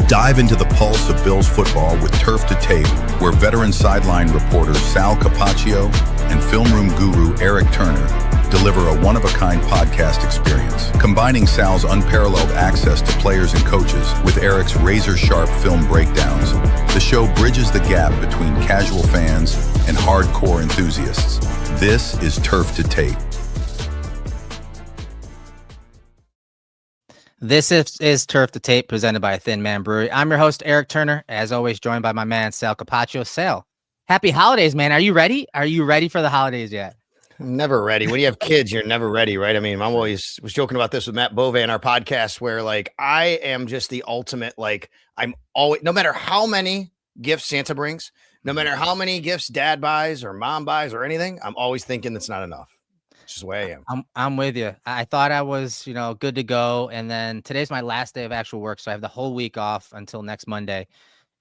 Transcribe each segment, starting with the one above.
Dive into the pulse of Bills football with Turf to Tape, where veteran sideline reporters Sal Capaccio and film room guru Erik Turner deliver a one-of-a-kind podcast experience, combining Sal's unparalleled access to players and coaches with Erik's razor-sharp film breakdowns. The show bridges the gap between casual fans and hardcore enthusiasts. This is Turf to Tape. This is Turf to Tape, presented by Thin Man Brewery. I'm your host, Erik Turner, as always, joined by my man, Sal Capaccio. Sal, happy holidays, man. Are you ready? Are you ready for the holidays yet? I'm never ready. When you have kids, you're never ready, right? I mean, I'm always was joking about this with Matt Bove in our podcast, where like I am just the ultimate, like I'm always, no matter how many gifts Santa brings, no matter how many gifts dad buys or mom buys or anything, I'm always thinking that's not enough. It's just the way I am. I'm with you. I thought I was, good to go. And then today's my last day of actual work. So I have the whole week off until next Monday.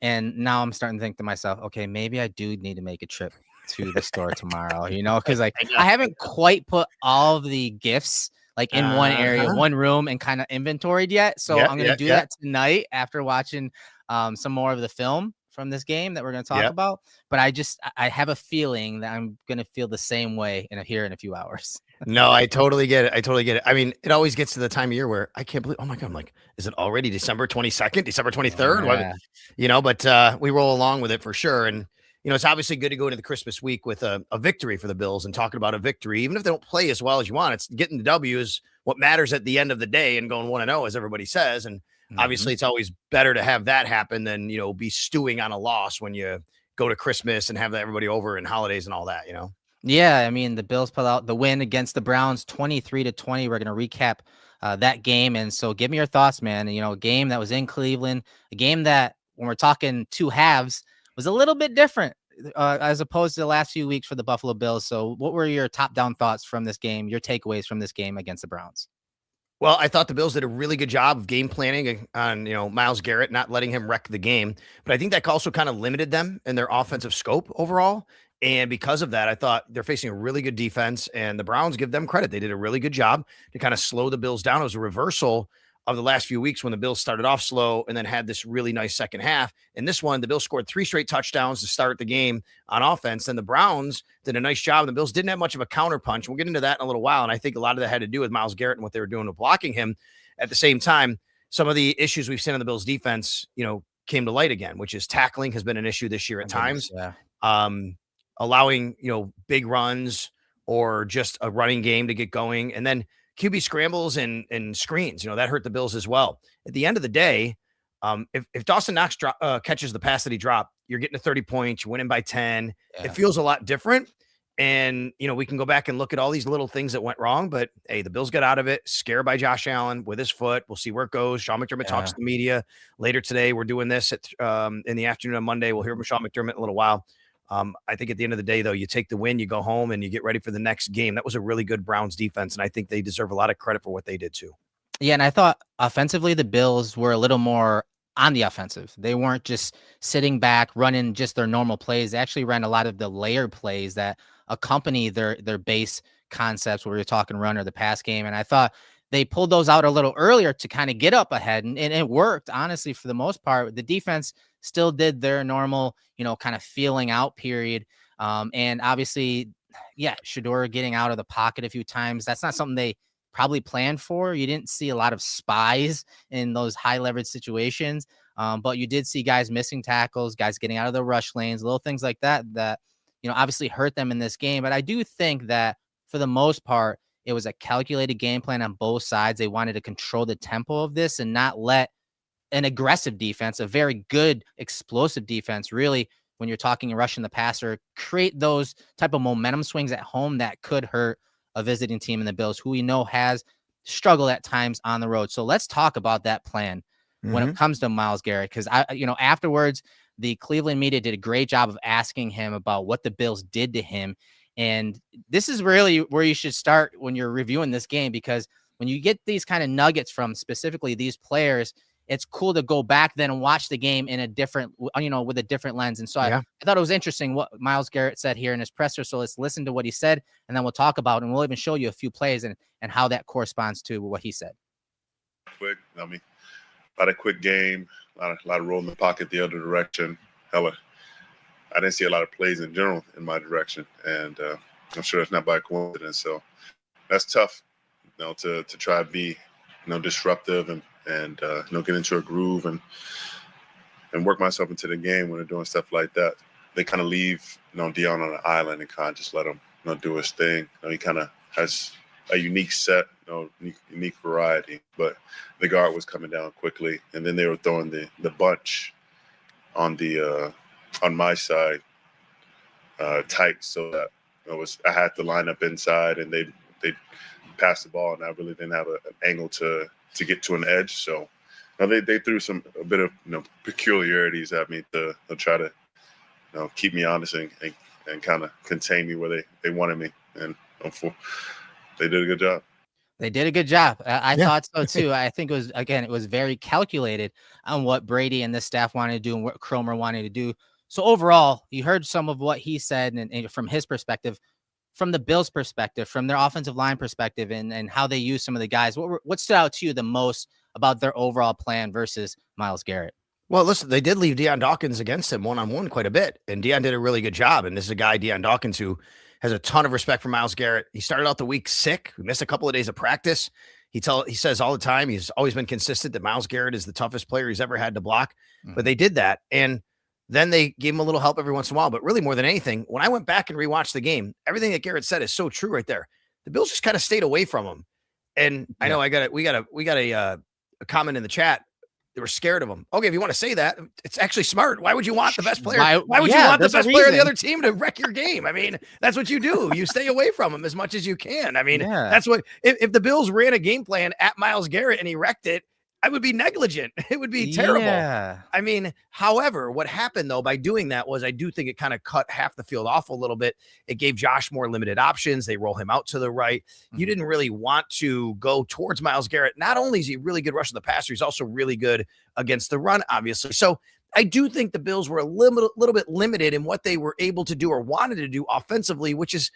And now I'm starting to think to myself, okay, maybe I do need to make a trip to the store tomorrow, because like I haven't quite put all of the gifts like in one area, one room, and kind of inventoried yet. So I'm going to do that tonight after watching some more of the film from this game that we're going to talk about. But I have a feeling that I'm going to feel the same way in a few hours. No, I totally get it. I mean, it always gets to the time of year where I can't believe, oh my God, I'm like, is it already December 22nd, December 23rd? Yeah. But we roll along with it for sure. And, it's obviously good to go into the Christmas week with a victory for the Bills and talking about a victory, even if they don't play as well as you want. It's getting the W is what matters at the end of the day and going 1-0, as everybody says. And obviously it's always better to have that happen than, be stewing on a loss when you go to Christmas and have everybody over and holidays and all that, Yeah, I mean, the Bills pulled out the win against the Browns 23-20. We're going to recap that game. And so give me your thoughts, man. A game that was in Cleveland, a game that when we're talking two halves was a little bit different as opposed to the last few weeks for the Buffalo Bills. So what were your top-down thoughts from this game, your takeaways from this game against the Browns? Well, I thought the Bills did a really good job of game planning on, Myles Garrett, not letting him wreck the game. But I think that also kind of limited them in their offensive scope overall. And because of that, I thought they're facing a really good defense, and the Browns, give them credit. They did a really good job to kind of slow the Bills down. It was a reversal of the last few weeks when the Bills started off slow and then had this really nice second half. In this one, the Bills scored 3 straight touchdowns to start the game on offense. And the Browns did a nice job. The Bills didn't have much of a counter punch. We'll get into that in a little while. And I think a lot of that had to do with Myles Garrett and what they were doing to blocking him. At the same time, some of the issues we've seen on the Bills defense, came to light again, which is tackling has been an issue this year at times. Allowing, big runs or just a running game to get going. And then QB scrambles and screens, that hurt the Bills as well. At the end of the day, if Dawson Knox catches the pass that he dropped, you're getting to 30 points, you're winning by 10. Yeah. It feels a lot different. And, we can go back and look at all these little things that went wrong. But, hey, the Bills got out of it, scared by Josh Allen with his foot. We'll see where it goes. Sean McDermott talks to the media later today. We're doing this in the afternoon on Monday. We'll hear from Sean McDermott in a little while. I think at the end of the day, though, you take the win, you go home, and you get ready for the next game. That was a really good Browns defense, and I think they deserve a lot of credit for what they did too. Yeah, and I thought offensively the Bills were a little more on the offensive. They weren't just sitting back, running just their normal plays. They actually ran a lot of the layered plays that accompany their base concepts where you're talking run or the pass game. And I thought they pulled those out a little earlier to kind of get up ahead, and it worked, honestly, for the most part. The defense still did their normal, kind of feeling out period. And obviously, Shedeur getting out of the pocket a few times. That's not something they probably planned for. You didn't see a lot of spies in those high leverage situations. But you did see guys missing tackles, guys getting out of the rush lanes, little things like that, obviously hurt them in this game. But I do think that for the most part, it was a calculated game plan on both sides. They wanted to control the tempo of this and not let an aggressive defense, a very good explosive defense, really, when you're talking rushing the passer, create those type of momentum swings at home that could hurt a visiting team in the Bills, who we know has struggled at times on the road. So let's talk about that plan when it comes to Myles Garrett, because afterwards, the Cleveland media did a great job of asking him about what the Bills did to him. And this is really where you should start when you're reviewing this game, because when you get these kind of nuggets from specifically these players, it's cool to go back then and watch the game in a different, with a different lens. And so I thought it was interesting what Myles Garrett said here in his presser. So let's listen to what he said, and then we'll talk about it, and we'll even show you a few plays and how that corresponds to what he said. Quick, about a quick game. a lot of roll in the pocket the other direction. Hella, I didn't see a lot of plays in general in my direction, and I'm sure that's not by coincidence. So that's tough, to try to be, disruptive and get into a groove and work myself into the game when they're doing stuff like that. They kind of leave, Dion on an island and kind of just let him, do his thing. He kind of has a unique set, unique variety. But the guard was coming down quickly, and then they were throwing the bunch on my side tight, so that I had to line up inside, and they passed the ball, and I really didn't have an angle to get to an edge. So they threw a bit of peculiarities at me to try to keep me honest and kind of contain me where they wanted me, and they did a good job. They did a good job. I thought so too. I think it was very calculated on what Brady and the staff wanted to do and what Cromer wanted to do. So overall, you heard some of what he said, and from his perspective, from the Bills' perspective, from their offensive line perspective, and how they use some of the guys. What stood out to you the most about their overall plan versus Myles Garrett? Well, listen, they did leave Deion Dawkins against him one-on-one quite a bit, and Deion did a really good job. And this is a guy, Deion Dawkins, who has a ton of respect for Myles Garrett. He started out the week sick. We missed a couple of days of practice. He says all the time, he's always been consistent that Myles Garrett is the toughest player he's ever had to block. But they did that, and then they gave him a little help every once in a while. But really, more than anything, when I went back and rewatched the game, everything that Garrett said is so true right there. The Bills just kind of stayed away from him. And I know we got a comment in the chat. They were scared of him. Okay, if you want to say that, it's actually smart. Why would you want the best player? Why would you want the best player of the other team to wreck your game? I mean, that's what you do. You stay away from him as much as you can. I mean, that's what if the Bills ran a game plan at Myles Garrett and he wrecked it, I would be negligent. It would be terrible. Yeah. I mean, however, what happened though by doing that was I do think it kind of cut half the field off a little bit. It gave Josh more limited options. They roll him out to the right. You didn't really want to go towards Myles Garrett. Not only is he really good rushing the passer, he's also really good against the run, obviously. So I do think the Bills were a little bit limited in what they were able to do or wanted to do offensively, which is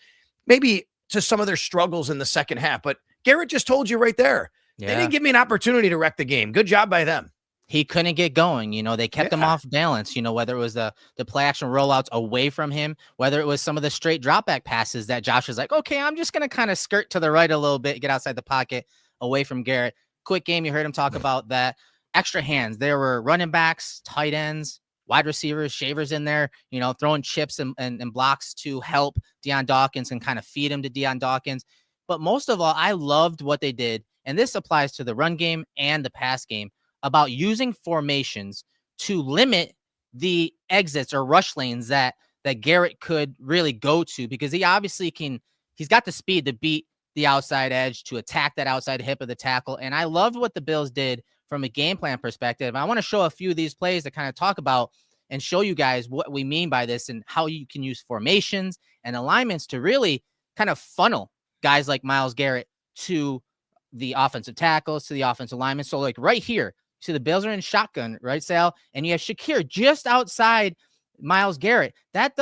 maybe to some of their struggles in the second half. But Garrett just told you right there. Yeah. They didn't give me an opportunity to wreck the game. Good job by them. He couldn't get going. They kept him off balance, whether it was the play action rollouts away from him, whether it was some of the straight drop back passes that Josh was like, okay, I'm just going to kind of skirt to the right a little bit, get outside the pocket away from Garrett. Quick game. You heard him talk about that. Extra hands. There were running backs, tight ends, wide receivers, shavers in there, throwing chips and blocks to help Deion Dawkins and kind of feed him to Deion Dawkins. But most of all, I loved what they did. And this applies to the run game and the pass game, about using formations to limit the exits or rush lanes that Garrett could really go to, because he obviously he's got the speed to beat the outside edge, to attack that outside hip of the tackle. And I loved what the Bills did from a game plan perspective. I want to show a few of these plays to kind of talk about and show you guys what we mean by this and how you can use formations and alignments to really kind of funnel guys like Myles Garrett to the offensive tackles, to the offensive linemen. So like right here, see the Bills are in shotgun, right, Sal? And you have Shakir just outside Myles Garrett. That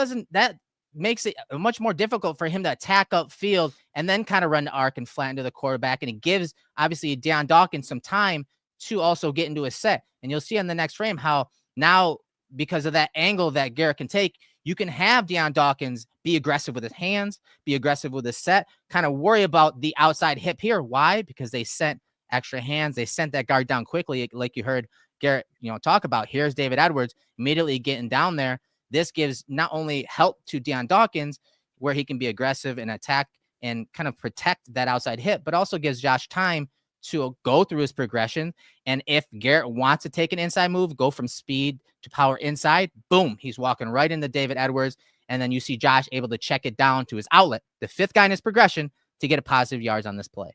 makes it much more difficult for him to attack upfield and then kind of run the arc and flatten to the quarterback. And it gives obviously Deion Dawkins some time to also get into a set. And you'll see on the next frame how now, because of that angle that Garrett can take, you can have Deion Dawkins be aggressive with his hands, be aggressive with his set, kind of worry about the outside hip here. Why? Because they sent extra hands. They sent that guard down quickly, like you heard Garrett, talk about. Here's David Edwards immediately getting down there. This gives not only help to Deion Dawkins, where he can be aggressive and attack and kind of protect that outside hip, but also gives Josh time to go through his progression. And if Garrett wants to take an inside move, go from speed to power inside, boom, he's walking right into David Edwards. And then you see Josh able to check it down to his outlet, the fifth guy in his progression, to get a positive yards on this play.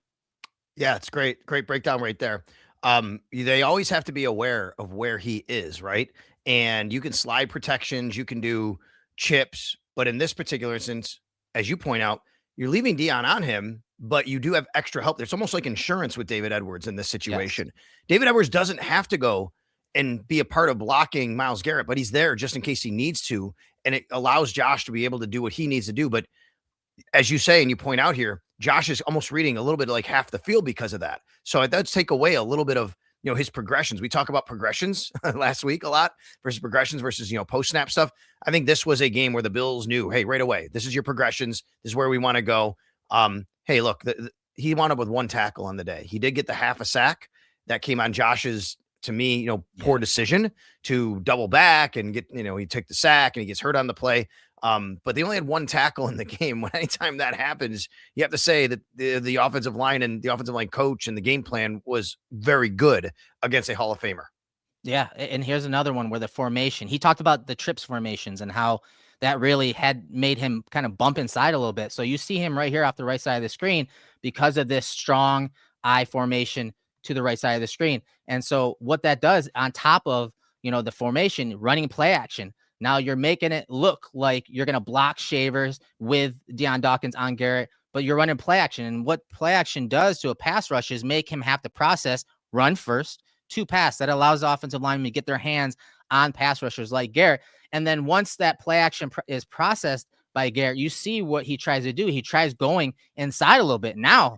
Yeah, it's great. Great breakdown right there. They always have to be aware of where he is, right? And you can slide protections, you can do chips, but in this particular instance, as you point out, you're leaving Deion on him, but you do have extra help. There's almost like insurance with David Edwards in this situation. Yes. David Edwards doesn't have to go and be a part of blocking Myles Garrett, but he's there just in case he needs to. And it allows Josh to be able to do what he needs to do. But as you say, and you point out here, Josh is almost reading a little bit like half the field because of that. So it does take away a little bit of his progressions. We talk about progressions last week a lot versus progressions versus, post snap stuff. I think this was a game where the Bills knew, hey, right away, this is your progressions. This is where we want to go. Hey, look, he wound up with 1 tackle on the day. He did get the half a sack that came on Josh's, to me, poor decision to double back and get, he took the sack and he gets hurt on the play. But they only had 1 tackle in the game. When anytime that happens, you have to say that the offensive line and the offensive line coach and the game plan was very good against a Hall of Famer. Yeah. And here's another one where the formation, he talked about the trips formations and how that really had made him kind of bump inside a little bit. So you see him right here off the right side of the screen because of this strong I formation to the right side of the screen. And so what that does on top of, the formation, running play action, now you're making it look like you're going to block Shavers with Deion Dawkins on Garrett, but you're running play action. And what play action does to a pass rush is make him have to process run first to pass. That allows the offensive linemen to get their hands on pass rushers like Garrett. And then once that play action is processed by Garrett, you see what he tries to do. He tries going inside a little bit. Now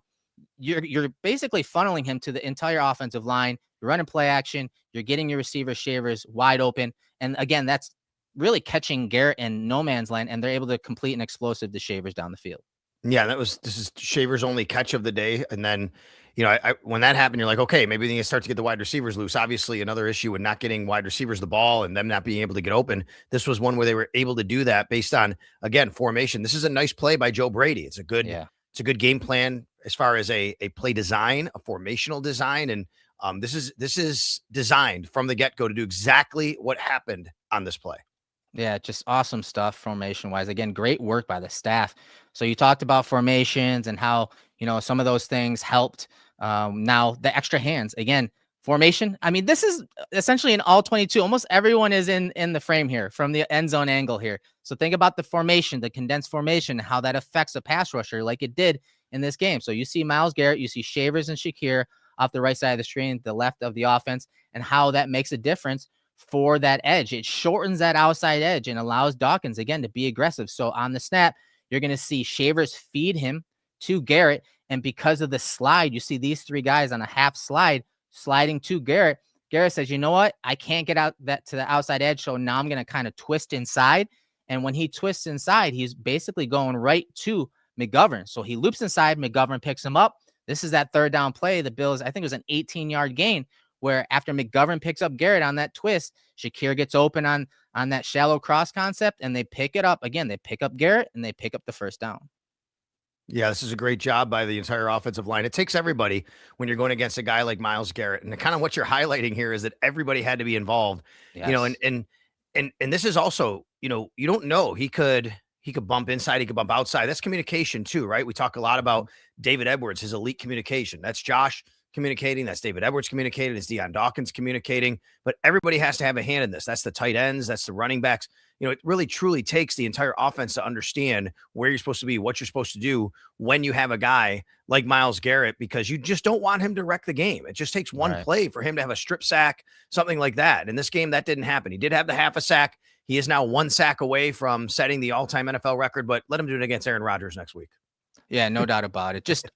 you're basically funneling him to the entire offensive line. You're running play action. You're getting your receiver Shavers wide open. And again, that's really catching Garrett in no man's land, and they're able to complete an explosive to Shavers down the field. Yeah, this is Shavers' only catch of the day. And then, when that happened, you're like, okay, maybe they start to get the wide receivers loose. Obviously, another issue with not getting wide receivers the ball and them not being able to get open. This was one where they were able to do that based on, again, formation. This is a nice play by Joe Brady. It's a good game plan as far as a play design, a formational design. And this is designed from the get-go to do exactly what happened on this play. Yeah, just awesome stuff formation wise. Again, great work by the staff. So you talked about formations and how, some of those things helped. Now the extra hands, again, formation. I mean, this is essentially an all 22. Almost everyone is in the frame here from the end zone angle here. So think about the formation, the condensed formation, how that affects a pass rusher like it did in this game. So you see Myles Garrett, you see Shavers and Shakir off the right side of the screen, the left of the offense, and how that makes a difference for that edge. It shortens that outside edge and allows Dawkins, again, to be aggressive. So on the snap, you're going to see Shavers feed him to Garrett. And because of the slide, you see these 3 guys on a half slide sliding to Garrett. Garrett says, you know what? I can't get out that to the outside edge. So now I'm going to kind of twist inside. And when he twists inside, he's basically going right to McGovern. So he loops inside, McGovern picks him up. This is that 3rd down play. The Bills, I think it was an 18-yard gain, where after McGovern picks up Garrett on that twist, Shakir gets open on that shallow cross concept, and they pick it up. Again, they pick up Garrett, and they pick up the 1st down. Yeah, this is a great job by the entire offensive line. It takes everybody when you're going against a guy like Myles Garrett. And kind of what you're highlighting here is that everybody had to be involved. Yes. And this is also, you don't know. He could bump inside, he could bump outside. That's communication too, right? We talk a lot about David Edwards, his elite communication. That's Josh communicating. That's David Edwards communicating. It's Deion Dawkins communicating. But everybody has to have a hand in this. That's the tight ends. That's the running backs. It really truly takes the entire offense to understand where you're supposed to be, what you're supposed to do when you have a guy like Myles Garrett, because you just don't want him to wreck the game. It just takes one play for him to have a strip sack, something like that. In this game, that didn't happen. He did have the half a sack. He is now 1 sack away from setting the all-time NFL record, but let him do it against Aaron Rodgers next week. Yeah, no doubt about it. Just,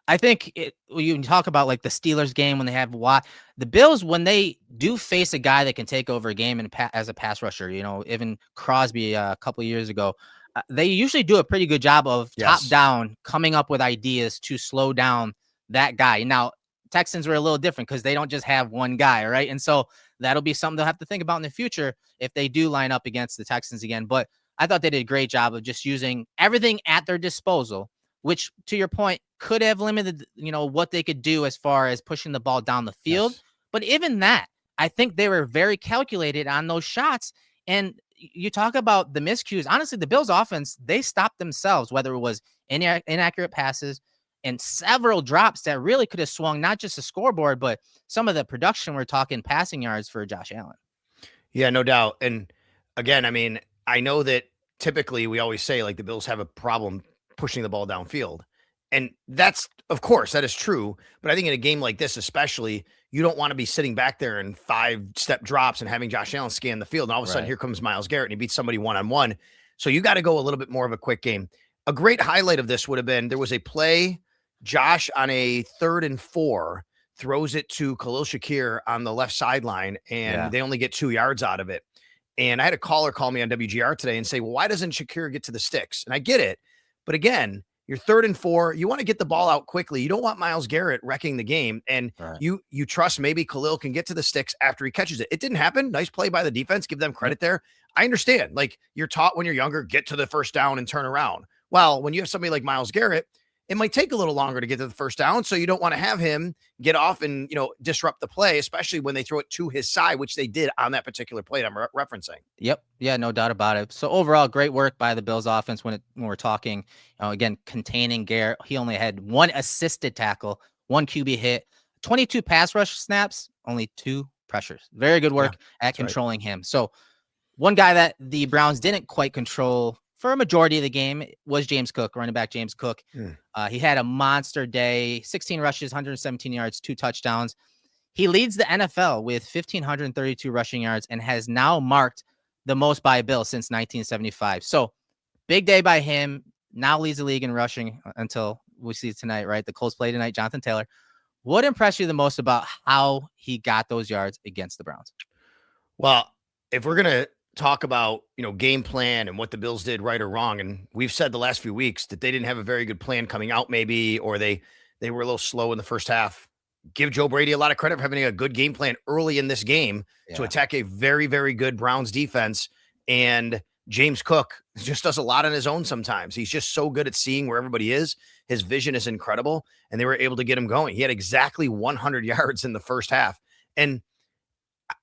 I think you can talk about like the Steelers game when they have the Bills, when they do face a guy that can take over a game as a pass rusher, even Crosby a couple of years ago, they usually do a pretty good job of top down coming up with ideas to slow down that guy. Now, Texans were a little different because they don't just have one guy, right? And so that'll be something they'll have to think about in the future if they do line up against the Texans again. But I thought they did a great job of just using everything at their disposal, which, to your point, could have limited, what they could do as far as pushing the ball down the field. Yes. But even that, I think they were very calculated on those shots. And you talk about the miscues. Honestly, the Bills offense, they stopped themselves, whether it was inaccurate passes and several drops that really could have swung not just the scoreboard, but some of the production. We're talking passing yards for Josh Allen. Yeah, no doubt. And again, I mean, I know that typically we always say like the Bills have a problem pushing the ball downfield. And that's, of course, that is true. But I think in a game like this, especially, you don't want to be sitting back there in 5-step drops and having Josh Allen scan the field. And all of a sudden, here comes Myles Garrett and he beats somebody one-on-one. So you got to go a little bit more of a quick game. A great highlight of this would have been, there was a play, Josh on a 3rd and 4 throws it to Khalil Shakir on the left sideline, and they only get 2 yards out of it. And I had a caller call me on WGR today and say, well, why doesn't Shakir get to the sticks? And I get it. But again, you're 3rd and 4. You want to get the ball out quickly. You don't want Myles Garrett wrecking the game. And you trust maybe Khalil can get to the sticks after he catches it. It didn't happen. Nice play by the defense. Give them credit there. I understand. Like, you're taught when you're younger, get to the first down and turn around. Well, when you have somebody like Myles Garrett, it might take a little longer to get to the first down. So you don't want to have him get off and, disrupt the play, especially when they throw it to his side, which they did on that particular play I'm referencing. Yep. Yeah, no doubt about it. So overall, great work by the Bills offense when we're talking, again, containing Garrett. He only had 1 assisted tackle, 1 QB hit, 22 pass rush snaps, only 2 pressures. Very good work at controlling him. So one guy that the Browns didn't quite control for a majority of the game was James Cook, running back James Cook. He had a monster day, 16 rushes, 117 yards, 2 touchdowns. He leads the NFL with 1,532 rushing yards and has now marked the most by a Bill since 1975. So big day by him. Now leads the league in rushing until we see tonight, right? The Colts play tonight, Jonathan Taylor. What impressed you the most about how he got those yards against the Browns? Well, if we're going to talk about, game plan and what the Bills did right or wrong. And we've said the last few weeks that they didn't have a very good plan coming out, maybe, or they were a little slow in the first half. Give Joe Brady a lot of credit for having a good game plan early in this game to attack a very, very good Browns defense. And James Cook just does a lot on his own sometimes. He's just so good at seeing where everybody is. His vision is incredible, and they were able to get him going. He had exactly 100 yards in the first half. And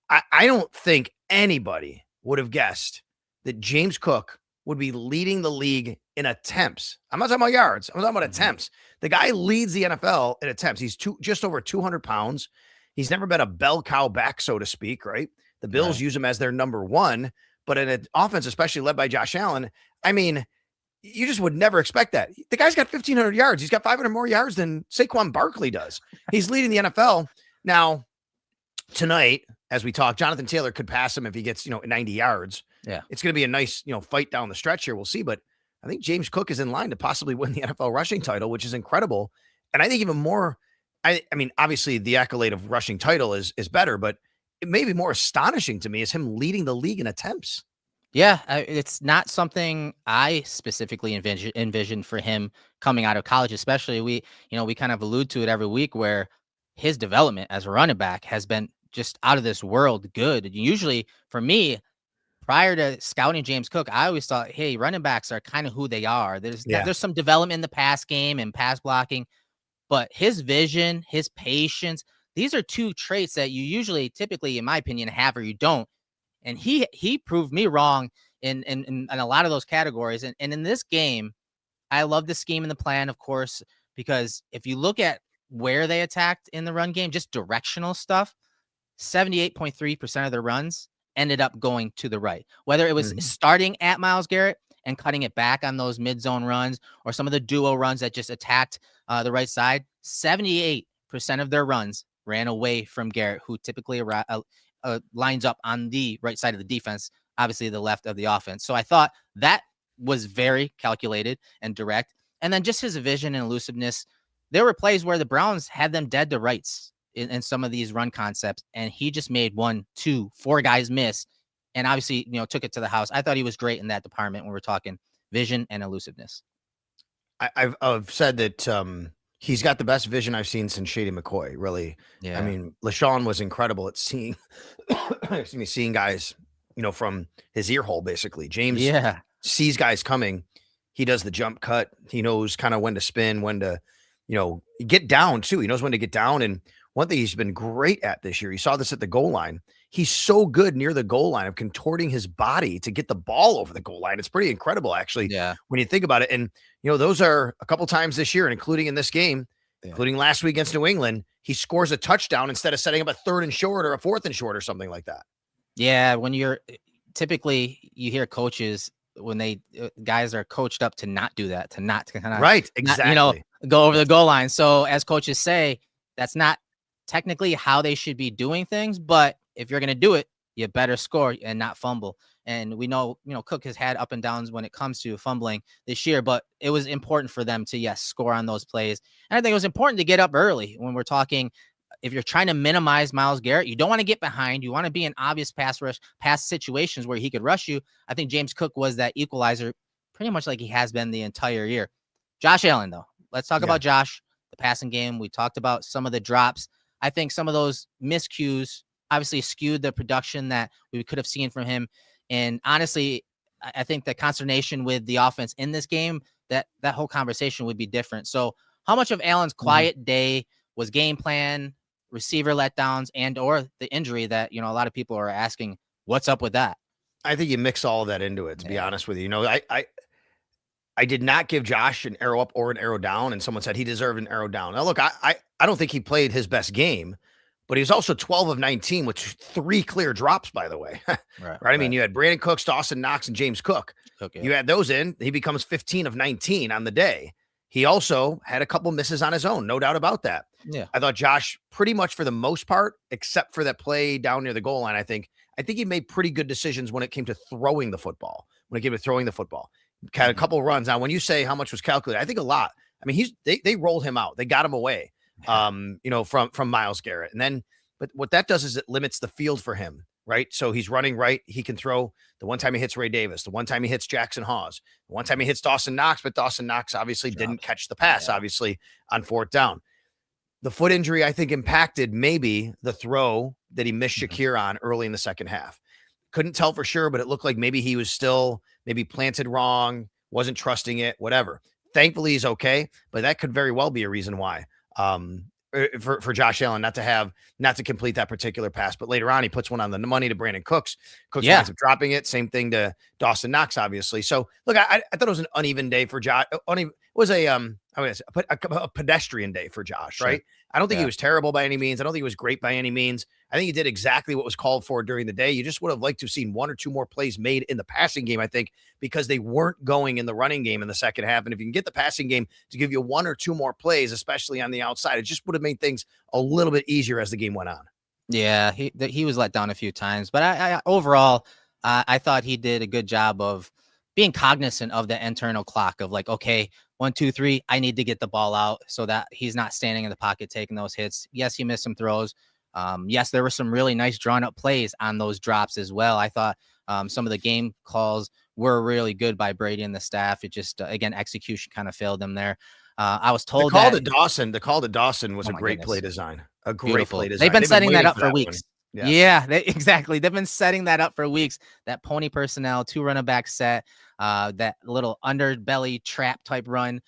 I don't think anybody would have guessed that James Cook would be leading the league in attempts. I'm not talking about yards. I'm talking about attempts. The guy leads the NFL in attempts. He's just over 200 pounds. He's never been a bell cow back, so to speak, right? The Bills use him as their number 1, but in an offense, especially led by Josh Allen, I mean, you just would never expect that. The guy's got 1,500 yards. He's got 500 more yards than Saquon Barkley does. He's leading the NFL. Now, tonight, as we talk, Jonathan Taylor could pass him if he gets, 90 yards. Yeah. It's going to be a nice, fight down the stretch here. We'll see. But I think James Cook is in line to possibly win the NFL rushing title, which is incredible. And I think even more, I mean, obviously the accolade of rushing title is better, but it may be more astonishing to me is him leading the league in attempts. Yeah, it's not something I specifically envisioned for him coming out of college, especially we kind of allude to it every week where his development as a running back has been just out of this world good. Usually for me, prior to scouting James Cook, I always thought, hey, running backs are kind of who they are. There's some development in the pass game and pass blocking, but his vision, his patience, these are 2 traits that you usually typically, in my opinion, have or you don't. And he proved me wrong in a lot of those categories. And in this game, I love the scheme and the plan, of course, because if you look at where they attacked in the run game, just directional stuff, 78.3% of their runs ended up going to the right, whether it was starting at Myles Garrett and cutting it back on those mid-zone runs or some of the duo runs that just attacked the right side. 78% of their runs ran away from Garrett, who typically lines up on the right side of the defense, obviously the left of the offense. So I thought that was very calculated and direct. And then just his vision and elusiveness. There were plays where the Browns had them dead to rights in some of these run concepts, and he just made 1, 2, 4 guys miss, and obviously, took it to the house. I thought he was great in that department when we're talking vision and elusiveness. I've said that he's got the best vision I've seen since Shady McCoy, really. Yeah. I mean, LaShawn was incredible at seeing, seeing guys, from his ear hole, basically. James sees guys coming. He does the jump cut. He knows kind of when to spin, when to, get down too. He knows when to get down. And one thing he's been great at this year, you saw this at the goal line. He's so good near the goal line of contorting his body to get the ball over the goal line. It's pretty incredible, actually, when you think about it. And, those are a couple times this year, including in this game, including last week against New England, he scores a touchdown instead of setting up a 3rd and short or a 4th and short or something like that. Yeah. When you hear coaches, when guys are coached up to not do that, to kind of, right. Exactly. Go over the goal line. So as coaches say, that's not technically how they should be doing things, but if you're going to do it, you better score and not fumble. And we know, Cook has had up and downs when it comes to fumbling this year, but it was important for them to, score on those plays. And I think it was important to get up early when we're talking if you're trying to minimize Myles Garrett, you don't want to get behind. You want to be in obvious pass situations where he could rush you. I think James Cook was that equalizer pretty much like he has been the entire year. Josh Allen, though. Let's talk about Josh, the passing game. We talked about some of the drops. I think some of those miscues obviously skewed the production that we could have seen from him. And honestly, I think the consternation with the offense in this game, that whole conversation would be different. So how much of Allen's quiet day was game plan, receiver letdowns, and or the injury that, a lot of people are asking, what's up with that? I think you mix all of that into it, to be honest with you. I did not give Josh an arrow up or an arrow down, and someone said he deserved an arrow down. Now, look, I don't think he played his best game, but he was also 12 of 19 with 3 clear drops, by the way. Right? I mean, you had Brandon Cooks, Dawson Knox, and James Cook. You add those in, he becomes 15 of 19 on the day. He also had a couple misses on his own, no doubt about that. Yeah, I thought Josh pretty much for the most part, except for that play down near the goal line, I think he made pretty good decisions when it came to throwing the football. Had a couple runs. Now, when you say how much was calculated, I think a lot. I mean, they rolled him out. They got him away, from Myles Garrett. And then, but what that does is it limits the field for him, right? So he's running right. He can throw the one time he hits Ray Davis, the one time he hits Jackson Hawes, the one time he hits Dawson Knox, but Dawson Knox obviously didn't catch the pass, obviously, on 4th down. The foot injury, I think, impacted maybe the throw that he missed Shakir on early in the second half. Couldn't tell for sure, but it looked like maybe he was still maybe planted wrong, wasn't trusting it, whatever. Thankfully, he's okay, but that could very well be a reason why for Josh Allen not to complete that particular pass. But later on, he puts one on the money to Brandon Cooks. Cooks winds up dropping it. Same thing to Dawson Knox, obviously. So look, I thought it was an uneven day for Josh. It was a pedestrian day for Josh, right? I don't think he was terrible by any means. I don't think he was great by any means. I think he did exactly what was called for during the day. You just would have liked to have seen 1 or 2 more plays made in the passing game, I think, because they weren't going in the running game in the second half. And if you can get the passing game to give you 1 or 2 more plays, especially on the outside, it just would have made things a little bit easier as the game went on. Yeah, he was let down a few times, but I overall, I thought he did a good job of being cognizant of the internal clock of like, okay, 1, 2, 3, I need to get the ball out so that he's not standing in the pocket taking those hits. Yes, he missed some throws. Yes, there were some really nice drawn up plays on those drops as well. I thought some of the game calls were really good by Brady and the staff. It just, again, execution kind of failed them there. I was told the call to Dawson was a great play design. A great play design. They've been setting that up for weeks. Yes. Yeah, exactly. They've been setting that up for weeks. That pony personnel, 2 running back set, that little underbelly trap type run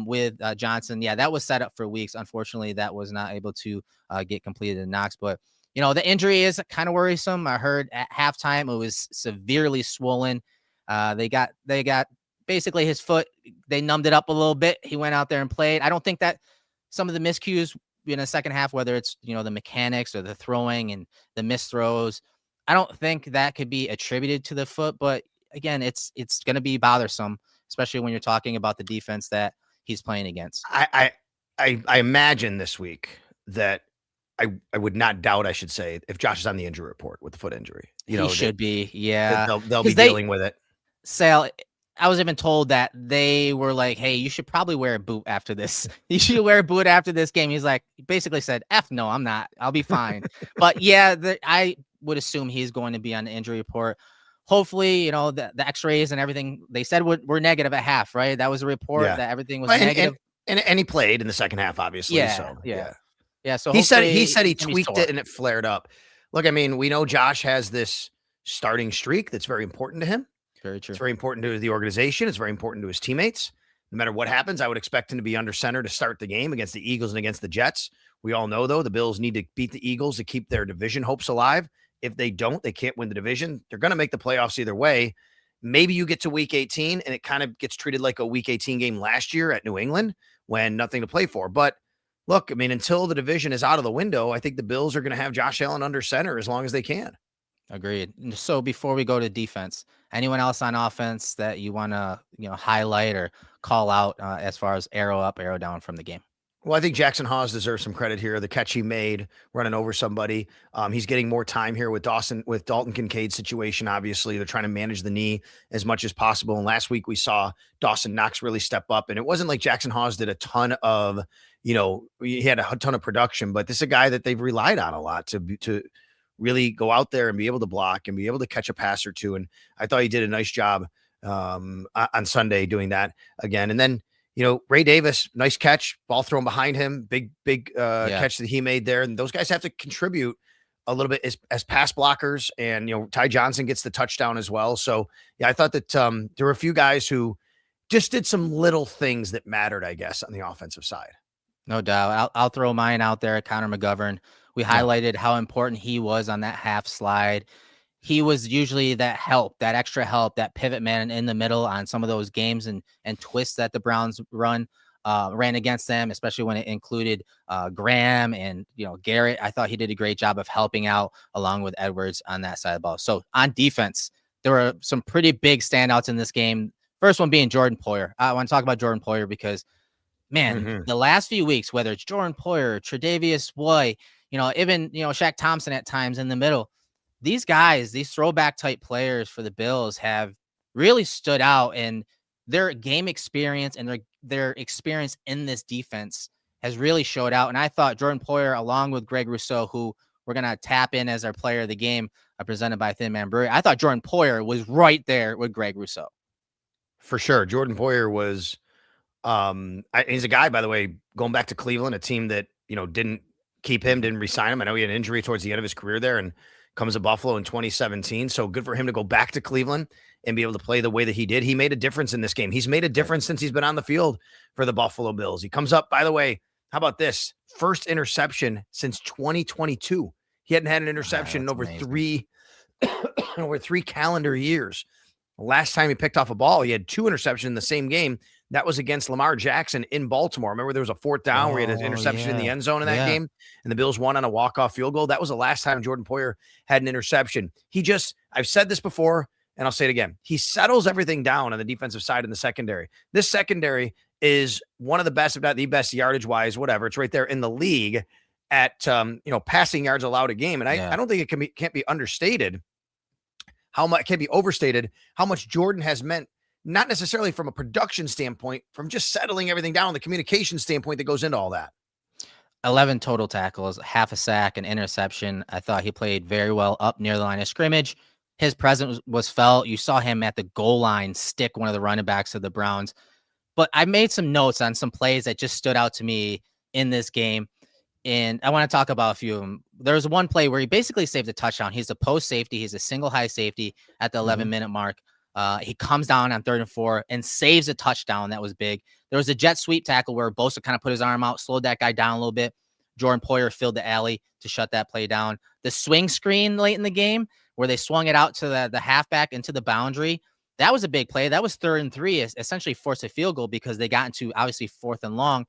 with Johnson. Yeah, that was set up for weeks. Unfortunately, that was not able to get completed in Knox. But, the injury is kind of worrisome. I heard at halftime it was severely swollen. They got basically his foot. They numbed it up a little bit. He went out there and played. I don't think that some of the miscues in the second half, whether it's, the mechanics or the throwing and the missed throws, I don't think that could be attributed to the foot. But again, it's going to be bothersome, especially when you're talking about the defense that he's playing against. I imagine this week that I would not doubt, I should say, if Josh is on the injury report with the foot injury. He should be. Yeah. They'll be dealing with it. Sal, I was even told that they were like, hey, you should probably wear a boot after this. You should wear a boot after this game. He's like, he basically said, F no, I'm not. I'll be fine. But yeah, I would assume he's going to be on the injury report. Hopefully, the x-rays and everything they said were negative at half, right? That was a report that everything was negative. And he played in the second half, obviously. Yeah. So he said he tweaked it and it flared up. Look, I mean, we know Josh has this starting streak that's very important to him. Very true. It's very important to the organization. It's very important to his teammates. No matter what happens, I would expect him to be under center to start the game against the Eagles and against the Jets. We all know, though, the Bills need to beat the Eagles to keep their division hopes alive. If they don't, they can't win the division. They're going to make the playoffs either way. Maybe you get to week 18 and it kind of gets treated like a week 18 game last year at New England when nothing to play for. But look, I mean, until the division is out of the window, I think the Bills are going to have Josh Allen under center as long as they can. Agreed. So before we go to defense, anyone else on offense that you want to, highlight or call out as far as arrow up, arrow down from the game? Well, I think Jackson Hawes deserves some credit here. The catch he made running over somebody. He's getting more time here with Dalton Kincaid's situation. Obviously, they're trying to manage the knee as much as possible. And last week we saw Dawson Knox really step up. And it wasn't like Jackson Hawes did a ton of, he had a ton of production, but this is a guy that they've relied on a lot to really go out there and be able to block and be able to catch a pass or two. And I thought he did a nice job on Sunday doing that again. And then, Ray Davis, nice catch, ball thrown behind him, big catch that he made there. And those guys have to contribute a little bit as pass blockers. And, Ty Johnson gets the touchdown as well. So, yeah, I thought that there were a few guys who just did some little things that mattered, I guess, on the offensive side. No doubt. I'll throw mine out there. Connor McGovern. We highlighted how important he was on that half slide. He was usually that help, that extra help, that pivot man in the middle on some of those games and twists that the Browns ran against them, especially when it included Graham and Garrett. I thought he did a great job of helping out along with Edwards on that side of the ball. So on defense, there were some pretty big standouts in this game. First one being Jordan Poyer. I want to talk about Jordan Poyer because, man, the last few weeks, whether it's Jordan Poyer, Tre'Davious White, even Shaq Thompson at times in the middle. These guys, these throwback type players for the Bills have really stood out, and their game experience and their experience in this defense has really showed out. And I thought Jordan Poyer, along with Greg Rousseau, who we're going to tap in as our player of the game, presented by Thin Man Brewery, I thought Jordan Poyer was right there with Greg Rousseau. For sure. Jordan Poyer was, he's a guy, by the way, going back to Cleveland, a team that, didn't keep him, didn't re-sign him. I know he had an injury towards the end of his career there and comes to Buffalo in 2017. So good for him to go back to Cleveland and be able to play the way that he did. He made a difference in this game. He's made a difference since he's been on the field for the Buffalo Bills. He comes up, by the way, how about this? First interception since 2022. He hadn't had an interception in over three calendar years. Last time he picked off a ball, he had 2 interceptions in the same game. That was against Lamar Jackson in Baltimore. Remember, there was a 4th down where he had an interception in the end zone in that game, and the Bills won on a walk-off field goal. That was the last time Jordan Poyer had an interception. I've said this before, and I'll say it again. He settles everything down on the defensive side in the secondary. This secondary is one of the best, if not the best, yardage-wise, whatever. It's right there in the league at passing yards allowed a game. And I don't think it can't be understated how much can be overstated how much Jordan has meant, not necessarily from a production standpoint, from just settling everything down, the communication standpoint that goes into all that. 11 total tackles, half a sack, an interception. I thought he played very well up near the line of scrimmage. His presence was felt. You saw him at the goal line stick one of the running backs of the Browns. But I made some notes on some plays that just stood out to me in this game. And I want to talk about a few of them. There was one play where he basically saved a touchdown. He's a post safety. He's a single high safety at the 11-minute mark. He comes down on 3rd and 4 and saves a touchdown. That was big. There was a jet sweep tackle where Bosa kind of put his arm out, slowed that guy down a little bit. Jordan Poyer filled the alley to shut that play down. The swing screen late in the game where they swung it out to the halfback into the boundary, that was a big play. That was 3rd and 3, essentially forced a field goal because they got into obviously 4th and long.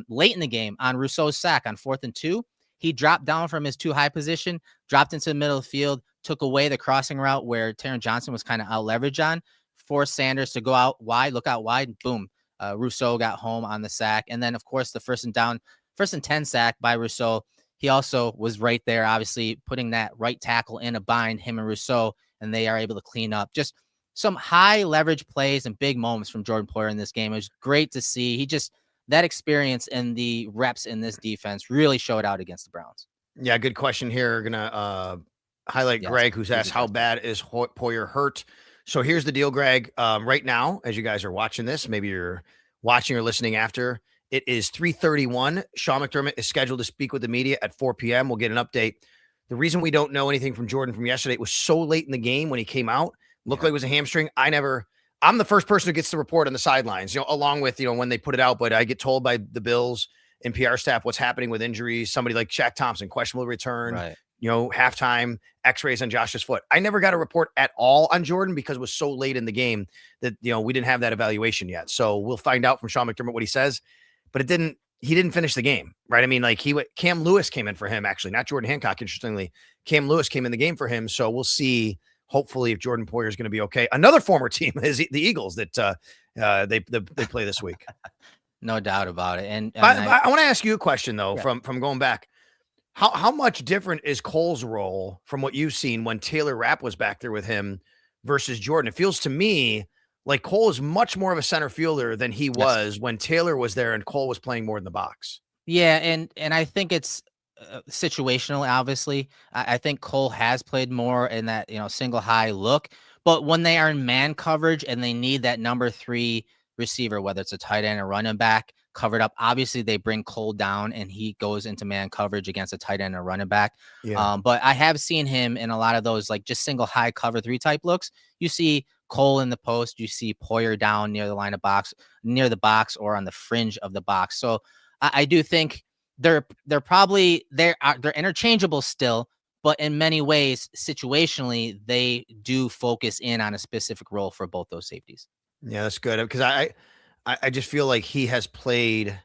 Late in the game on Rousseau's sack on 4th and 2, he dropped down from his 2 high position, dropped into the middle of the field, took away the crossing route where Taron Johnson was kind of out leveraged on, forced Sanders to go out wide, look out wide, boom. Rousseau got home on the sack. And then, of course, the 1st and 10 sack by Rousseau. He also was right there, obviously putting that right tackle in a bind, him and Rousseau, and they are able to clean up. Just some high leverage plays and big moments from Jordan Poyer in this game. It was great to see. That experience and the reps in this defense really showed out against the Browns. Yeah, good question here. Gonna highlight Greg, who's asked how bad is Poyer hurt. So here's the deal, Greg. Right now, as you guys are watching this, maybe you're watching or listening after, it is 3:31. Sean McDermott is scheduled to speak with the media at 4 p.m. We'll get an update. The reason we don't know anything from Jordan from yesterday, it was so late in the game when he came out. Looked like it was a hamstring. I'm the first person who gets the report on the sidelines, along with, when they put it out, but I get told by the Bills and PR staff what's happening with injuries. Somebody like Shaq Thompson, questionable return, halftime, x-rays on Josh's foot. I never got a report at all on Jordan because it was so late in the game that, we didn't have that evaluation yet. So we'll find out from Sean McDermott what he says, but he didn't finish the game, right? I mean, Cam Lewis came in for him, actually, not Jordan Hancock. Interestingly, Cam Lewis came in the game for him. So we'll see, hopefully, if Jordan Poyer is going to be okay. Another former team is the Eagles that they play this week. No doubt about it. And I want to ask you a question though, Yeah. from going back. How much different is Cole's role from what you've seen when Taylor Rapp was back there with him versus Jordan? It feels to me like Cole is much more of a center fielder than he Yes. was when Taylor was there and Cole was playing more in the box. Yeah, and I think it's situational. Obviously, I think Cole has played more in that single high look, but when they are in man coverage and they need that number 3 receiver, whether it's a tight end or running back covered up, obviously they bring Cole down and he goes into man coverage against a tight end or running back. Yeah. But I have seen him in a lot of those like just single high cover 3 type looks. You see Cole in the post, you see Poyer down near the line of box, near the box, or on the fringe of the box. So I do think they're probably they're interchangeable still, but in many ways, situationally, they do focus in on a specific role for both those safeties. Yeah, that's good because I just feel like he has played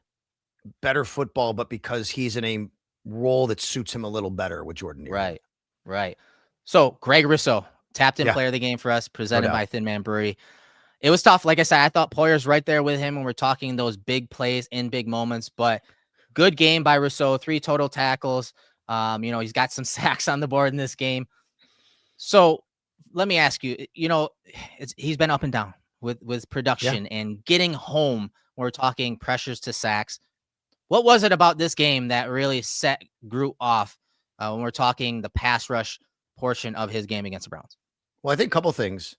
better football, but because he's in a role that suits him a little better with Jordan. Right, right. So Greg Rousseau, tapped in player of the game for us, presented by Thin Man Brewery. It was tough. Like I said, I thought Poyer's right there with him when we're talking those big plays in big moments, but good game by Rousseau, 3 total tackles. He's got some sacks on the board in this game. So let me ask you, he's been up and down with production and getting home. We're talking pressures to sacks. What was it about this game that really set Groot off when we're talking the pass rush portion of his game against the Browns? Well, I think a couple things.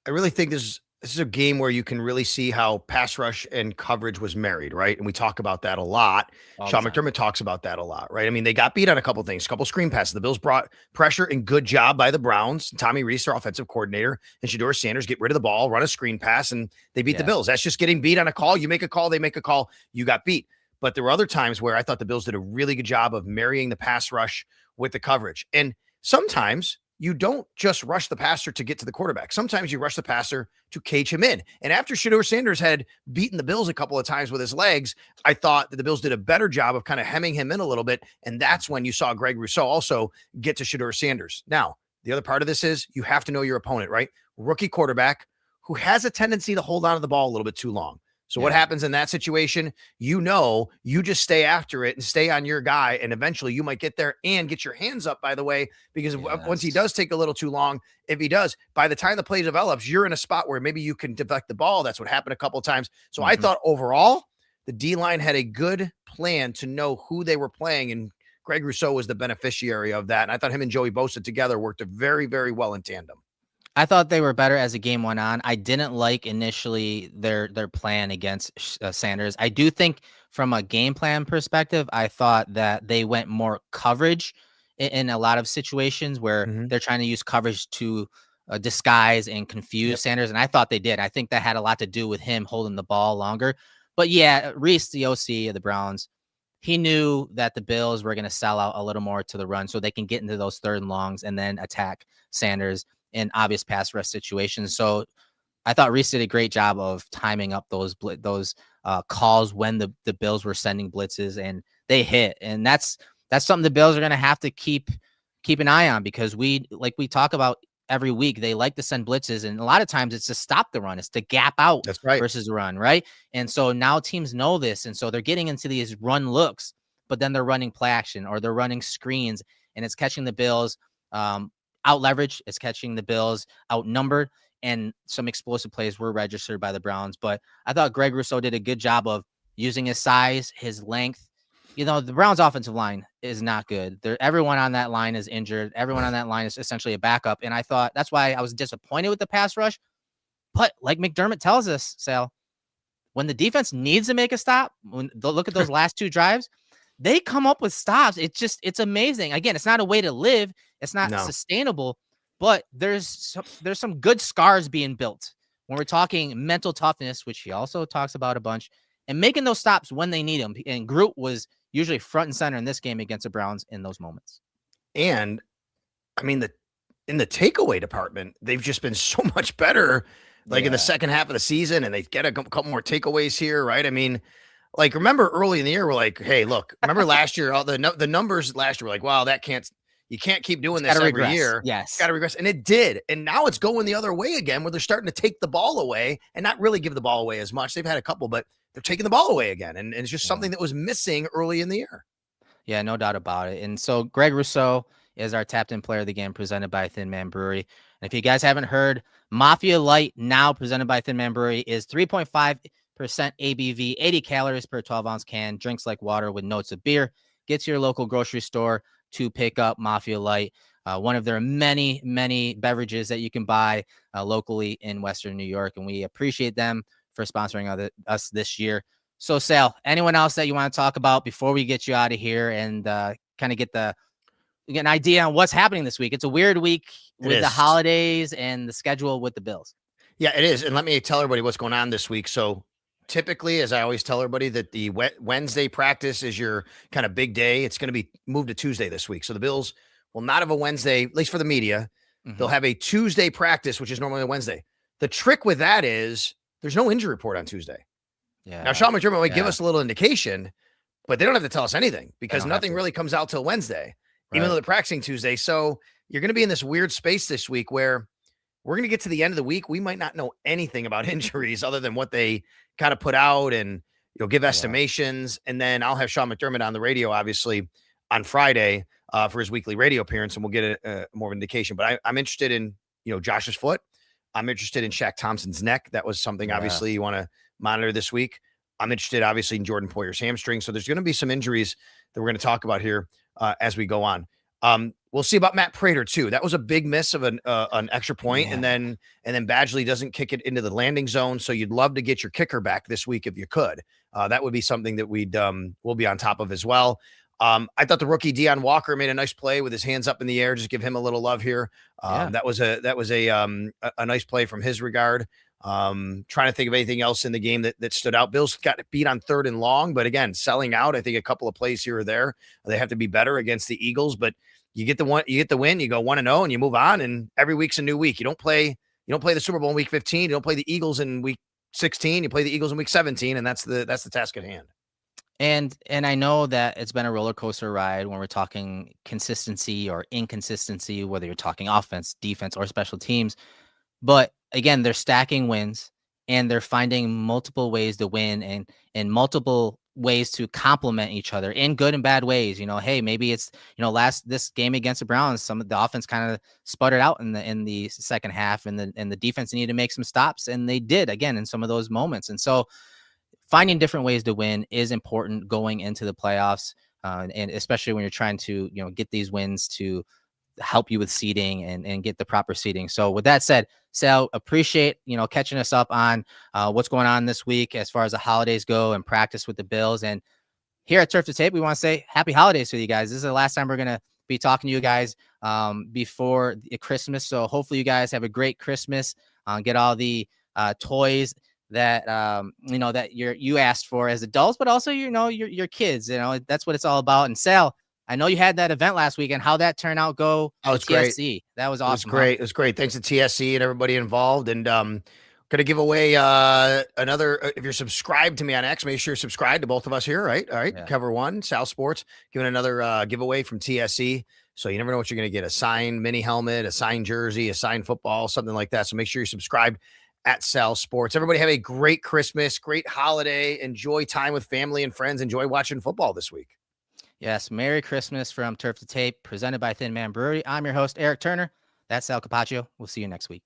I really think this is a game where you can really see how pass rush and coverage was married, right? And we talk about that a lot. Sean McDermott talks about that a lot, right? I mean, they got beat on a couple things, a couple screen passes. The Bills brought pressure and good job by the Browns. Tommy Rees, their offensive coordinator, and Shedeur Sanders get rid of the ball, run a screen pass, and they beat the Bills. That's just getting beat on a call. You make a call, they make a call, you got beat. But there were other times where I thought the Bills did a really good job of marrying the pass rush with the coverage. And sometimes you don't just rush the passer to get to the quarterback. Sometimes you rush the passer to cage him in. And after Shedeur Sanders had beaten the Bills a couple of times with his legs, I thought that the Bills did a better job of kind of hemming him in a little bit. And that's when you saw Greg Rousseau also get to Shedeur Sanders. Now, the other part of this is you have to know your opponent, right? Rookie quarterback who has a tendency to hold on to the ball a little bit too long. So what happens in that situation? You just stay after it and stay on your guy. And eventually you might get there and get your hands up, by the way, because once he does take a little too long, if he does, by the time the play develops, you're in a spot where maybe you can deflect the ball. That's what happened a couple of times. So I thought overall, the D-line had a good plan to know who they were playing. And Greg Rousseau was the beneficiary of that. And I thought him and Joey Bosa together worked very, very well in tandem. I thought they were better as the game went on. I didn't like initially their plan against Sanders. I do think from a game plan perspective, I thought that they went more coverage in a lot of situations where they're trying to use coverage to disguise and confuse Sanders. And I thought they did. I think that had a lot to do with him holding the ball longer. But yeah, Reese, the OC of the Browns, he knew that the Bills were going to sell out a little more to the run so they can get into those 3rd and longs and then attack Sanders in obvious pass rush situations. So I thought Reese did a great job of timing up those calls when the Bills were sending blitzes, and they hit. And that's something the Bills are going to have to keep an eye on, because we talk about every week, they like to send blitzes, and a lot of times it's to stop the run. It's to gap out versus the run, right? And so now teams know this, and so they're getting into these run looks, but then they're running play action or they're running screens, and it's catching the Bills out leverage. It's catching the Bills outnumbered, and some explosive plays were registered by the Browns. But I thought Greg Rousseau did a good job of using his size, his length. The Browns offensive line is not good. Everyone on that line is injured. Everyone on that line is essentially a backup. And I thought that's why I was disappointed with the pass rush. But like McDermott tells us, Sal, when the defense needs to make a stop, when they'll look at those last 2 drives, they come up with stops. It's amazing. Again, it's not a way to live. It's not sustainable, but there's some good scars being built when we're talking mental toughness, which he also talks about a bunch, and making those stops when they need them. And Groot was usually front and center in this game against the Browns in those moments. And I mean, in the takeaway department, they've just been so much better, in the second half of the season, and they get a couple more takeaways here, right? I mean, remember early in the year, we're like, hey, look, remember last year, all the numbers last year were like, wow, you can't keep doing this every year. Yes. Got to regress. And it did. And now it's going the other way again, where they're starting to take the ball away and not really give the ball away as much. They've had a couple, but they're taking the ball away again. And it's just something that was missing early in the year. Yeah, no doubt about it. And so Greg Rousseau is our tapped-in player of the game, presented by Thin Man Brewery. And if you guys haven't heard, Mafia Light, now presented by Thin Man Brewery, is 3.5% ABV, 80 calories per 12-ounce can, drinks like water with notes of beer. Get to your local grocery store to pick up Mafia Light, one of their many, many beverages that you can buy locally in Western New York. And we appreciate them for sponsoring us this year. So, Sal, anyone else that you want to talk about before we get you out of here and kind of get an idea on what's happening this week? It's a weird week with the holidays and the schedule with the Bills. Yeah, it is. And let me tell everybody what's going on this week. So typically, as I always tell everybody, that the Wednesday practice is your kind of big day. It's going to be moved to Tuesday this week. So the Bills will not have a Wednesday, at least for the media. They'll have a Tuesday practice, which is normally a Wednesday. The trick with that is there's no injury report on Tuesday. Yeah. Now, Sean McDermott might give us a little indication, but they don't have to tell us anything because nothing really comes out till Wednesday, even though they're practicing Tuesday. So you're going to be in this weird space this week where we're going to get to the end of the week. We might not know anything about injuries other than what they kind of put out and, give estimations. And then I'll have Sean McDermott on the radio, obviously, on Friday for his weekly radio appearance, and we'll get more of an indication. But I'm interested in, Josh's foot. I'm interested in Shaq Thompson's neck. That was something, obviously, you want to monitor this week. I'm interested, obviously, in Jordan Poyer's hamstring. So there's going to be some injuries that we're going to talk about here as we go on. We'll see about Matt Prater too. That was a big miss of an extra point, and then Badgley doesn't kick it into the landing zone. So you'd love to get your kicker back this week if you could. That would be something that we'll be on top of as well. I thought the rookie Deion Walker made a nice play with his hands up in the air. Just give him a little love here. That was a nice play from his regard. Trying to think of anything else in the game that stood out. Bills got beat on 3rd and long, but again, selling out. I think a couple of plays here or there. They have to be better against the Eagles, but you get the win, you go 1-0 and you move on, and every week's a new week. You don't play the Super Bowl in week 15. You don't play the Eagles in week 16. You play the Eagles in week 17, and that's the task at hand. And I know that it's been a roller coaster ride when we're talking consistency or inconsistency, whether you're talking offense, defense, or special teams. But again, they're stacking wins and they're finding multiple ways to win and multiple ways to complement each other in good and bad ways. Hey, maybe it's, this game against the Browns, some of the offense kind of sputtered out in the second half, and the defense needed to make some stops, and they did again in some of those moments. And so finding different ways to win is important going into the playoffs, and especially when you're trying to, get these wins to help you with seeding and get the proper seeding. So with that said, Sal, appreciate, catching us up on what's going on this week as far as the holidays go and practice with the Bills. And here at Turf to Tape, we want to say happy holidays to you guys. This is the last time we're going to be talking to you guys before Christmas. So hopefully you guys have a great Christmas, get all the toys that that you asked for as adults, but also your kids. That's what it's all about. And Sal, I know you had that event last weekend. How that turned out go? Oh, it's great. That was awesome. It was great. It was great. Thanks to TSC and everybody involved. And going to give away another. If you're subscribed to me on X, make sure you're subscribed to both of us here. Right. All right. Yeah. Cover One, Sal Sports, giving another giveaway from TSC. So you never know what you're going to get: a signed mini helmet, a signed jersey, a signed football, something like that. So make sure you're subscribed at Sal Sports. Everybody have a great Christmas, great holiday. Enjoy time with family and friends. Enjoy watching football this week. Yes, Merry Christmas from Turf to Tape, presented by Thin Man Brewery. I'm your host, Erik Turner. That's Sal Capaccio. We'll see you next week.